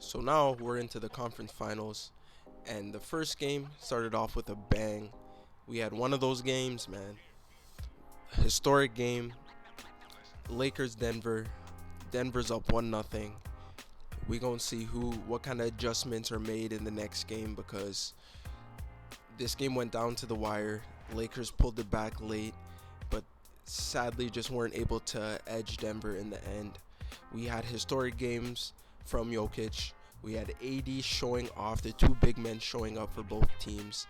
So now we're into the conference finals, and the first game started off with a bang. We had one of those games, man. Historic game. Lakers Denver. Denver's up 1-0. We gonna see what kind of adjustments are made in the next game because this game went down to the wire. Lakers pulled it back late, but sadly just weren't able to edge Denver in the end. We had historic games from Jokic. We had AD showing off, the two big men showing up for both teams,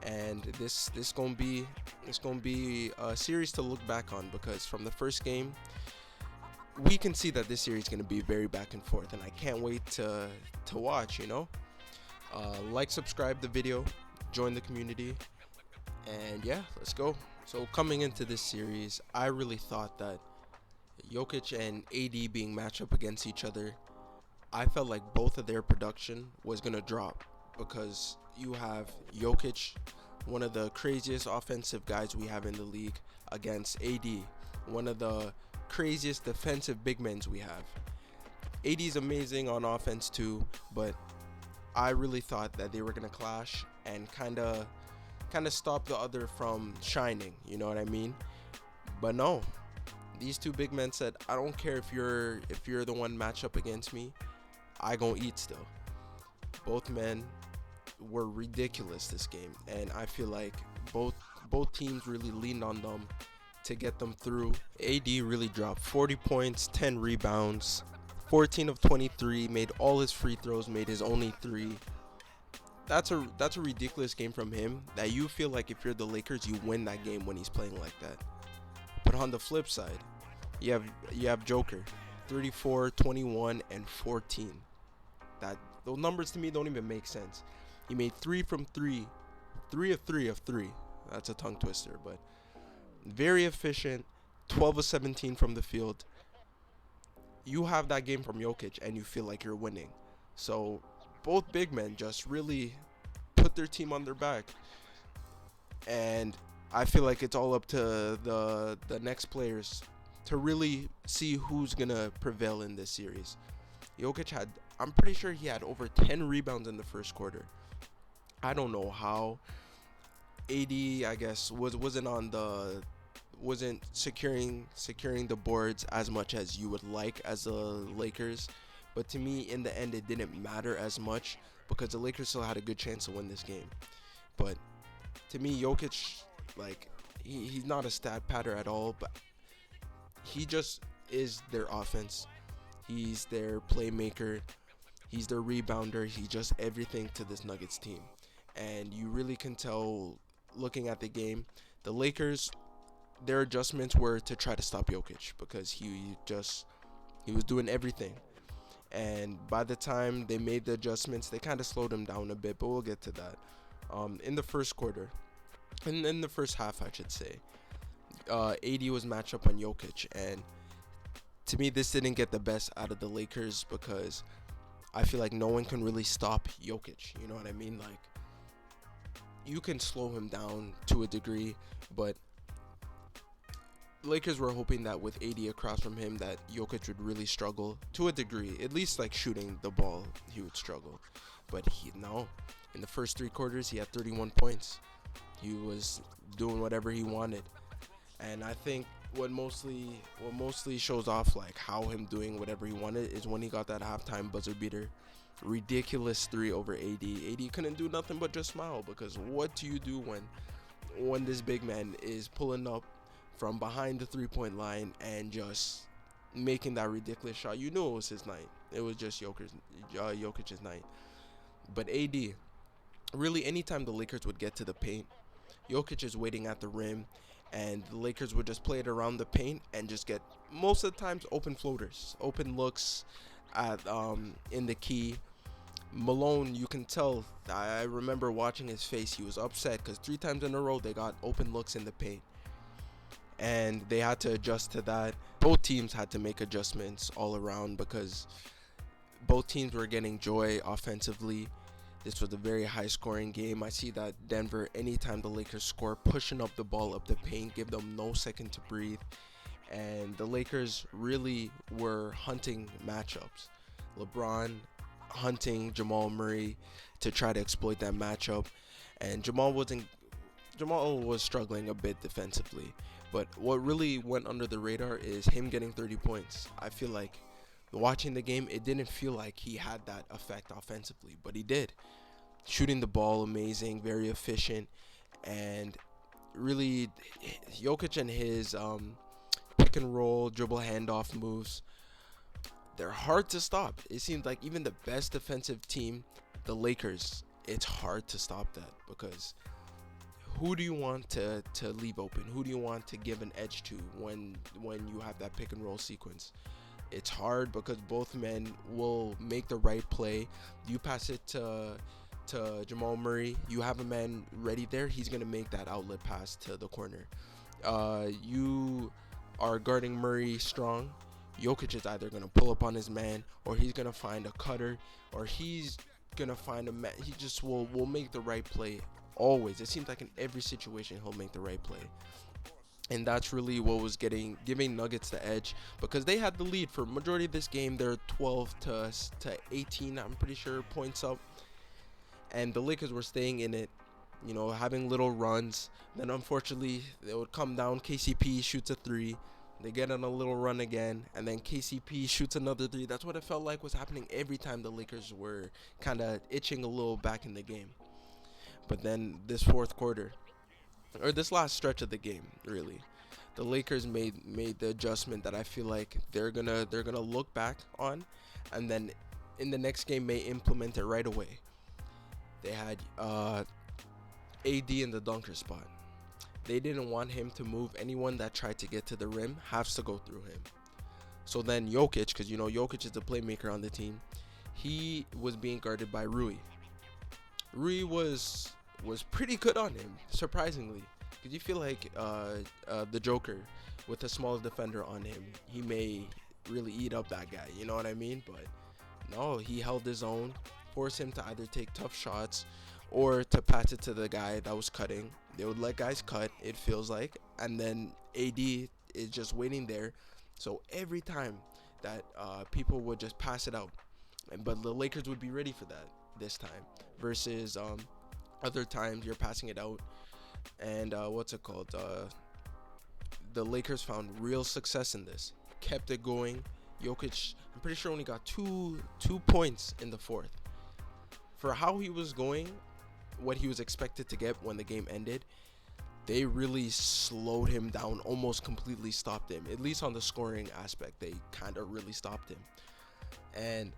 and this gonna be a series to look back on because from the first game we can see that this series is gonna be very back and forth, and I can't wait to watch. Like, subscribe the video, join the community, and yeah, let's go. So coming into this series, I really thought that Jokic and AD being matched up against each other, I felt like both of their production was gonna drop because you have Jokic, one of the craziest offensive guys we have in the league, against AD, one of the craziest defensive big men we have. AD's amazing on offense too, but I really thought that they were gonna clash and kind of stop the other from shining. You know what I mean? But no, these two big men said, "I don't care if you're the one match up against me. I gon' eat still." Both men were ridiculous this game, and I feel like both teams really leaned on them to get them through. AD really dropped 40 points, 10 rebounds, 14 of 23, made all his free throws, made his only three. That's a ridiculous game from him that you feel like if you're the Lakers, you win that game when he's playing like that. But on the flip side, you have Joker, 34, 21, and 14. Those numbers to me don't even make sense. He made 3 from 3, 3 of 3 of 3. That's a tongue twister, but very efficient. 12 of 17 from the field. You have that game from Jokic, and you feel like you're winning. So both big men just really put their team on their back, and I feel like it's all up to the next players to really see who's gonna prevail in this series. Jokic I'm pretty sure he had over 10 rebounds in the first quarter. I don't know how. AD, I guess, wasn't securing the boards as much as you would like as the Lakers. But to me, in the end, it didn't matter as much because the Lakers still had a good chance to win this game. But to me, Jokic, like, he's not a stat patter at all, but he just is their offense. He's their playmaker. He's their rebounder. He's just everything to this Nuggets team. And you really can tell looking at the game, the Lakers, their adjustments were to try to stop Jokic because he was doing everything. And by the time they made the adjustments, they kind of slowed him down a bit, but we'll get to that. In the first quarter, in the first half, I should say, AD was matched up on Jokic, and to me, this didn't get the best out of the Lakers because I feel like no one can really stop Jokic. You know what I mean? Like, you can slow him down to a degree, but Lakers were hoping that with AD across from him that Jokic would really struggle to a degree. At least like shooting the ball, he would struggle. But no. In the first 3 quarters, he had 31 points. He was doing whatever he wanted. And I think what mostly shows off like how him doing whatever he wanted is when he got that halftime buzzer beater. Ridiculous 3 over AD. AD couldn't do nothing but just smile because what do you do when this big man is pulling up from behind the 3-point line and just making that ridiculous shot? You knew it was his night. It was just Jokic's night. But AD, really anytime the Lakers would get to the paint, Jokic is waiting at the rim, and the Lakers would just play it around the paint and just get, most of the times, open floaters, open looks at in the key. Malone, you can tell, I remember watching his face, he was upset because 3 times in a row they got open looks in the paint. And they had to adjust to that. Both teams had to make adjustments all around because both teams were getting joy offensively. This was a very high-scoring game. I see that Denver, anytime the Lakers score, pushing up the ball up the paint, give them no second to breathe. And the Lakers really were hunting matchups. LeBron hunting Jamal Murray to try to exploit that matchup, and Jamal was struggling a bit defensively. But what really went under the radar is him getting 30 points. I feel like watching the game, it didn't feel like he had that effect offensively, but he did. Shooting the ball amazing, very efficient, and really Jokic and his pick and roll dribble handoff moves, they're hard to stop. It seems like even the best defensive team, the Lakers, it's hard to stop that because who do you want to leave open? Who do you want to give an edge to when you have that pick and roll sequence? It's hard because both men will make the right play. You pass it to Jamal Murray, you have a man ready there. He's gonna make that outlet pass to the corner. You are guarding Murray strong. Jokic is either gonna pull up on his man, or he's gonna find a cutter, or he's gonna find a man. He just will make the right play always. It seems like in every situation he'll make the right play. And that's really what was giving Nuggets the edge because they had the lead for majority of this game. They're 12 to 18, I'm pretty sure, points up, and the Lakers were staying in it, having little runs. Then unfortunately, it would come down. KCP shoots a three. They get on a little run again, and then KCP shoots another three. That's what it felt like was happening every time the Lakers were kind of itching a little back in the game. But then this fourth quarter, or this last stretch of the game, really, the Lakers made the adjustment that I feel like they're gonna look back on, and then in the next game may implement it right away. They had AD in the dunker spot. They didn't want him to move. Anyone that tried to get to the rim has to go through him. So then Jokic, because Jokic is the playmaker on the team, he was being guarded by Rui. Rui was pretty good on him, surprisingly. Because you feel like the Joker, with a small defender on him, he may really eat up that guy. You know what I mean? But no, he held his own, forced him to either take tough shots or to pass it to the guy that was cutting. They would let guys cut, it feels like, and then AD is just waiting there. So every time that people would just pass it out, but the Lakers would be ready for that this time versus other times you're passing it out. And the Lakers found real success in this, kept it going. Jokic, I'm pretty sure, only got two points in the fourth. For how he was going, what he was expected to get when the game ended, they really slowed him down, almost completely stopped him. At least on the scoring aspect, they kind of really stopped him. And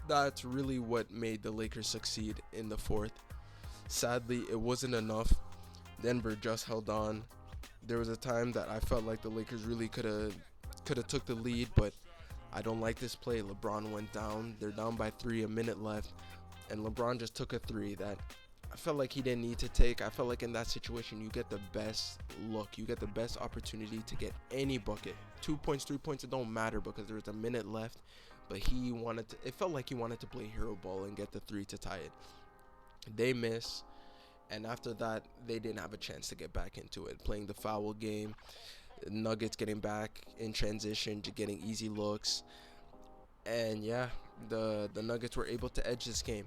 that's really what made the Lakers succeed in the fourth. Sadly, it wasn't enough. Denver just held on. There was a time that I felt like the Lakers really could have took the lead, but I don't like this play. LeBron went down. They're down by 3, a minute left, and LeBron just took a three that I felt like he didn't need to take. I felt like in that situation, you get the best look. You get the best opportunity to get any bucket. 2 points, 3 points, it don't matter because there was a minute left, but it felt like he wanted to play hero ball and get the three to tie it. They miss, and after that, they didn't have a chance to get back into it. Playing the foul game, Nuggets getting back in transition, getting easy looks, and yeah, the Nuggets were able to edge this game.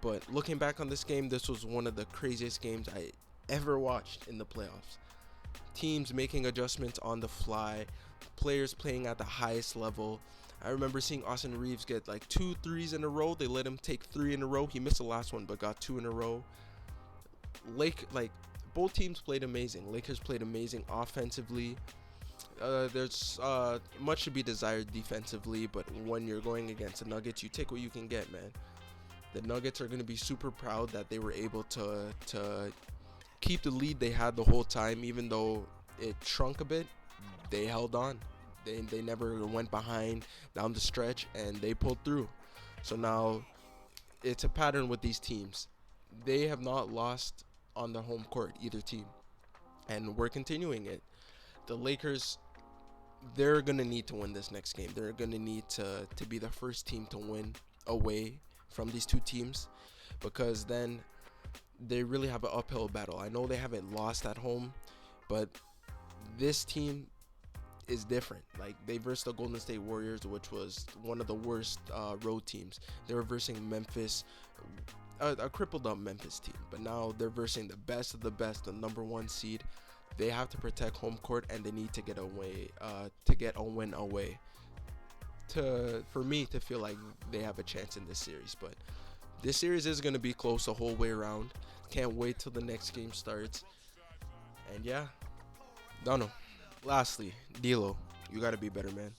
But looking back on this game, this was one of the craziest games I ever watched in the playoffs. Teams making adjustments on the fly, players playing at the highest level. I remember seeing Austin Reeves get like 2 threes in a row. They let him take 3 in a row. He missed the last one, but got 2 in a row. Both teams played amazing. Lakers played amazing offensively. There's much to be desired defensively, but when you're going against the Nuggets, you take what you can get, man. The Nuggets are going to be super proud that they were able to keep the lead they had the whole time, even though it shrunk a bit. They held on. They never went behind down the stretch, and they pulled through. So now it's a pattern with these teams. They have not lost on their home court, either team, and we're continuing it. The Lakers, they're going to need to win this next game. They're going to need to be the first team to win away from these two teams, because then they really have an uphill battle. I know they haven't lost at home, but this team, is different. Like they versed the Golden State Warriors, which was one of the worst road teams. They were versing Memphis, a crippled up Memphis team, but now they're versing the best of the best, the number one seed. They have to protect home court, and they need to get away, to get a win away, to for me to feel like they have a chance in this series. But this series is gonna be close the whole way around. Can't wait till the next game starts. And yeah, Dono. Lastly, D'Lo, you gotta be better, man.